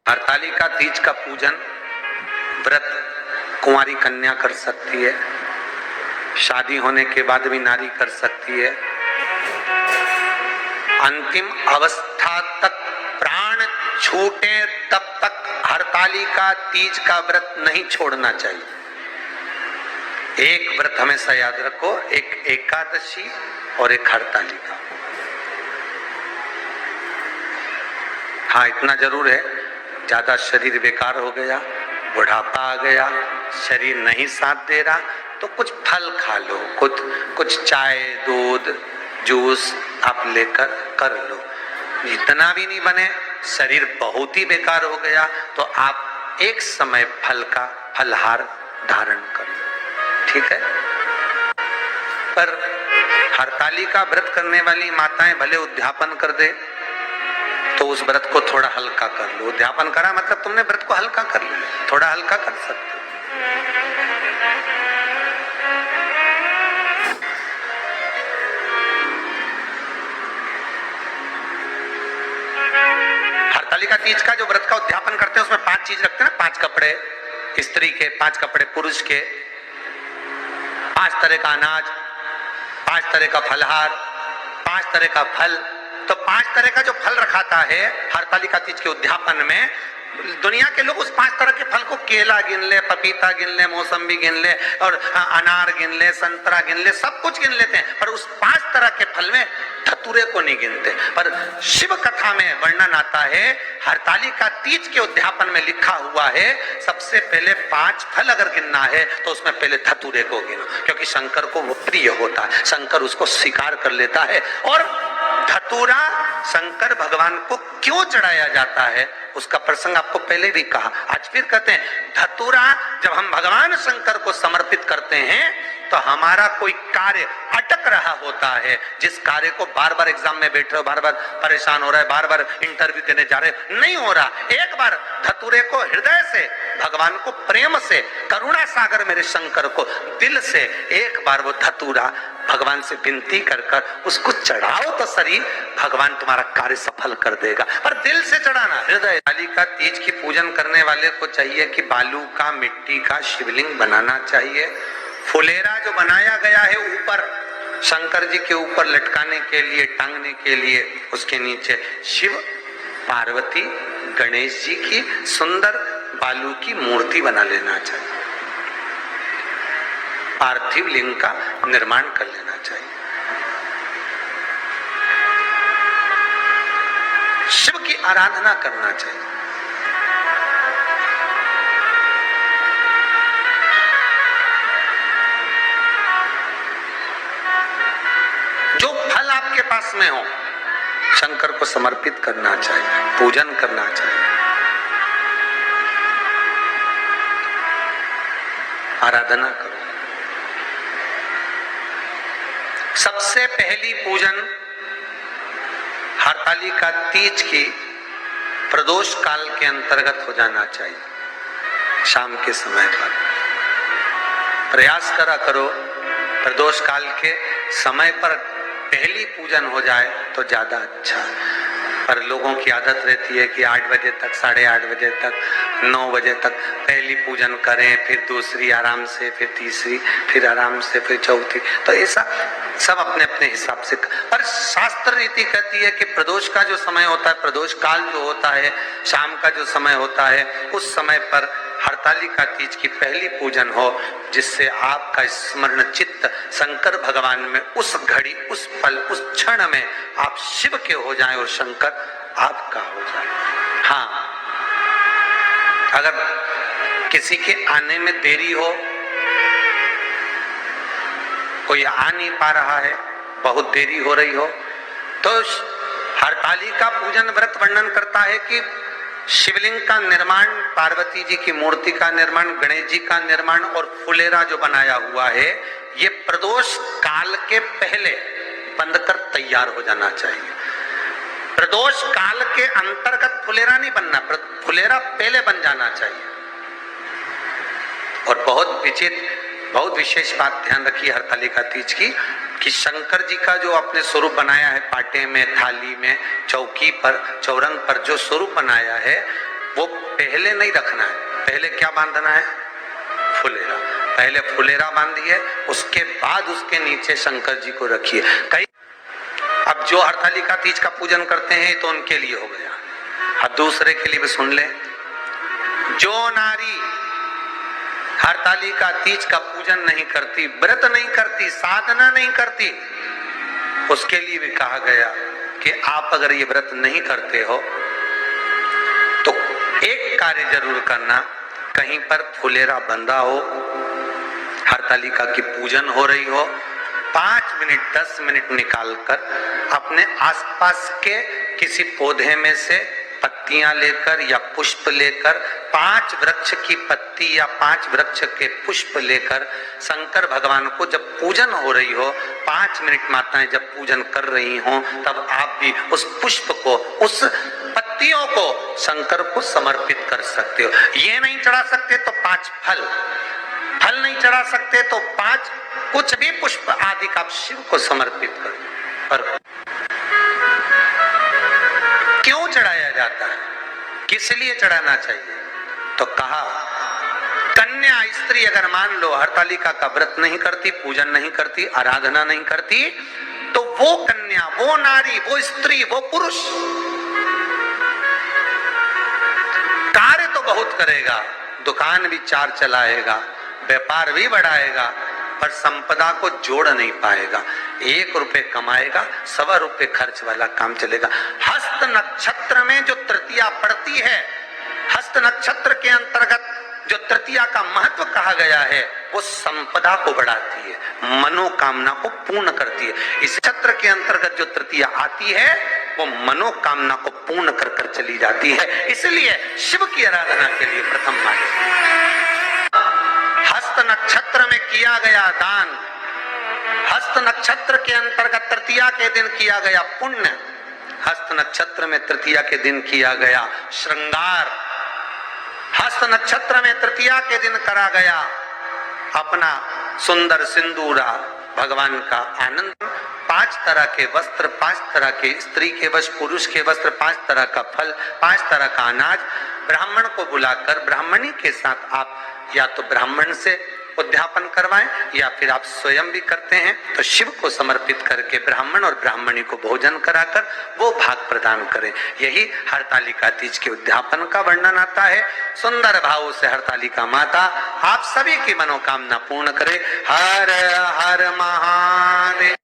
हरतालिका तीज का पूजन व्रत कुंवारी कन्या कर सकती है, शादी होने के बाद भी नारी कर सकती है। अंतिम अवस्था तक प्राण छूटे तब तक हरतालिका तीज का व्रत नहीं छोड़ना चाहिए। एक व्रत हमेशा याद रखो, एक एकादशी और एक हरतालिका। हाँ, इतना जरूर है, ज्यादा शरीर बेकार हो गया, बुढ़ापा आ गया, शरीर नहीं साथ दे रहा, तो कुछ फल खा लो, कुछ चाय दूध जूस आप लेकर कर लो। इतना भी नहीं बने, शरीर बहुत ही बेकार हो गया, तो आप एक समय फल का फलहार धारण कर लो, ठीक है। पर हरतालिका व्रत करने वाली माताएं भले उद्यापन कर दे, तो उस व्रत को थोड़ा हल्का कर लो। उद्यापन करा मतलब तुमने व्रत को हल्का कर लिया, थोड़ा हल्का कर सकते हो। हरतालिका तीज का जो व्रत का उद्यापन करते हैं उसमें 5 चीज रखते हैं ना, 5 कपड़े स्त्री के, 5 कपड़े पुरुष के, 5 तरह का अनाज, 5 तरह का फलहार, 5 तरह का फल। तो 5 तरह का जो फल रखाता है हरतालिका तीज के उद्यापन में, दुनिया के लोग उस 5 तरह के फल को केला गिन ले, पपीता गिन ले, मौसम्बी गिन ले, और अनार गिन ले, संतरा गिन ले, सब कुछ गिन लेते हैं, पर उस 5 तरह के फल में धतूरे को नहीं गिनते। पर शिव कथा में वर्णन आता है, हरतालिका तीज के उद्यापन में लिखा हुआ है, सबसे पहले 5 फल अगर गिनना है तो उसमें पहले धतूरे को गिनो, क्योंकि शंकर को वो प्रिय होता है, शंकर उसको स्वीकार कर लेता है। और धतूरा शंकर भगवान को क्यों चढ़ाया जाता है उसका प्रसंग आपको पहले भी कहा, आज फिर कहते हैं। धतूरा जब हम भगवान शंकर को समर्पित करते हैं तो हमारा कोई कार्य अटक रहा होता है, जिस कार्य को बार बार एग्जाम में बैठ रहे हो, बार बार परेशान हो रहा है, बार बार इंटरव्यू देने जा रहे हो, नहीं हो रहा, एक बार धतूरे को हृदय से भगवान को प्रेम से, करुणा सागर मेरे शंकर को दिल से एक बार वो धतूरा भगवान से विनती कर कर उसको चढ़ाओ तो सही, भगवान तुम्हारा कार्य सफल कर देगा। पर दिल से चढ़ाना, हृदय। हरतालिका तीज की पूजन करने वाले को चाहिए कि बालू का, मिट्टी का शिवलिंग बनाना चाहिए। फुलेरा जो बनाया गया है ऊपर शंकर जी के ऊपर लटकाने के लिए, टांगने के लिए, उसके नीचे शिव पार्वती गणेश जी की सुंदर बालू की मूर्ति बना लेना चाहिए, पार्थिव लिंग का निर्माण कर लेना चाहिए। शिव की आराधना करना चाहिए। जो फल आपके पास में हो शंकर को समर्पित करना चाहिए, पूजन करना चाहिए, आराधना करो। सबसे पहली पूजन हरतालिका तीज की प्रदोष काल के अंतर्गत हो जाना चाहिए, शाम के समय पर। प्रयास करा करो प्रदोष काल के समय पर पहली पूजन हो जाए तो ज्यादा अच्छा। पर लोगों की आदत रहती है कि 8 बजे तक, 8:30 बजे तक, 9 बजे तक पहली पूजन करें, फिर दूसरी आराम से, फिर तीसरी, फिर आराम से, फिर चौथी। तो ऐसा सब अपने अपने हिसाब से। पर शास्त्र रीति कहती है कि प्रदोष का जो समय होता है, प्रदोष काल जो होता है, शाम का जो समय होता है, उस समय पर हरतालिका तीज की पहली पूजन हो, जिससे आपका स्मरण चित्त शंकर भगवान में उस घड़ी, उस पल, उस क्षण में आप शिव के हो जाएं और शंकर आपका हो जाए। हाँ, अगर किसी के आने में देरी हो, कोई आ नहीं पा रहा है, बहुत देरी हो रही हो, तो हरतालिका पूजन व्रत वर्णन करता है कि शिवलिंग का निर्माण, पार्वती जी की मूर्ति का निर्माण, गणेश जी का निर्माण और फुलेरा जो बनाया हुआ है, ये प्रदोष काल के पहले बनकर तैयार हो जाना चाहिए। प्रदोष काल के अंतर्गत फुलेरा नहीं बनना, फुलेरा पहले बन जाना चाहिए। और बहुत विशेष बात ध्यान रखिए हरतालिका तीज की, कि शंकर जी का जो अपने स्वरूप बनाया है, पाटे में, थाली में, चौकी पर, चौरंग पर जो स्वरूप बनाया है, वो पहले नहीं रखना है। पहले क्या बांधना है? फुलेरा। पहले फुलेरा बांधिए, उसके बाद उसके नीचे शंकर जी को रखिए। कई अब जो हरतालिका तीज का पूजन करते हैं तो उनके लिए हो गया, अब दूसरे के लिए भी सुन ले। जो नारी हरतालिका तीज का पूजन नहीं करती, व्रत नहीं करती, साधना नहीं करती, उसके लिए भी कहा गया कि आप अगर ये व्रत नहीं करते हो तो एक कार्य जरूर करना, कहीं पर फुलेरा बंधा हो, हरतालिका की पूजन हो रही हो, 5 मिनट 10 मिनट निकालकर अपने आसपास के किसी पौधे में से पत्तियां लेकर या पुष्प लेकर, 5 वृक्ष की पत्ती या 5 वृक्ष के पुष्प लेकर शंकर भगवान को जब पूजन हो रही हो, 5 मिनट माताएं जब पूजन कर रही हो, तब आप भी उस पुष्प को, उस पत्तियों को शंकर को समर्पित कर सकते हो। ये नहीं चढ़ा सकते तो 5 फल नहीं चढ़ा सकते तो 5 कुछ भी पुष्प आदि का आप शिव को समर्पित करो। और क्यों चढ़ाया जाता है, किस लिए चढ़ाना चाहिए? तो कहा कन्या स्त्री अगर मान लो हरतालिका का व्रत नहीं करती, पूजन नहीं करती, आराधना नहीं करती, तो वो कन्या, वो नारी, वो स्त्री, वो पुरुष कार्य तो बहुत करेगा, दुकान भी 4 चलाएगा, व्यापार भी बढ़ाएगा, पर संपदा को जोड़ नहीं पाएगा। 1 रुपए कमाएगा, 1.25 रुपए खर्च वाला काम चलेगा। हस्त नक्षत्र में जो तृतीया पड़ती है, हस्त नक्षत्र के अंतर्गत जो तृतीया का महत्व कहा गया है, वो संपदा को बढ़ाती है, मनोकामना को पूर्ण करती है। इस नक्षत्र के अंतर्गत जो तृतीया आती है वो मनोकामना को पूर्ण कर कर चली जाती है। इसलिए शिव की आराधना के लिए प्रथम माने। हस्त नक्षत्र में किया गया दान, हस्त नक्षत्र के अंतर्गत तृतीया के दिन किया गया पुण्य, हस्त नक्षत्र में तृतीया के दिन किया गया श्रृंगार, हस्त नक्षत्र में तृतीया के दिन करा गया अपना सुंदर सिंदूरा, भगवान का आनंद, 5 तरह के वस्त्र, 5 तरह के स्त्री के वस्त्र, पुरुष के वस्त्र, 5 तरह का फल, 5 तरह का अनाज, ब्राह्मण को बुलाकर ब्राह्मणी के साथ आप या तो ब्राह्मण से उद्यापन करवाएं या फिर आप स्वयं भी करते हैं तो शिव को समर्पित करके ब्राह्मण और ब्राह्मणी को भोजन कराकर वो भाग प्रदान करें। यही हरतालिका तीज के उद्यापन का वर्णन आता है। सुंदर भाव से हरतालिका माता आप सभी की मनोकामना पूर्ण करे। हर हर महादेव।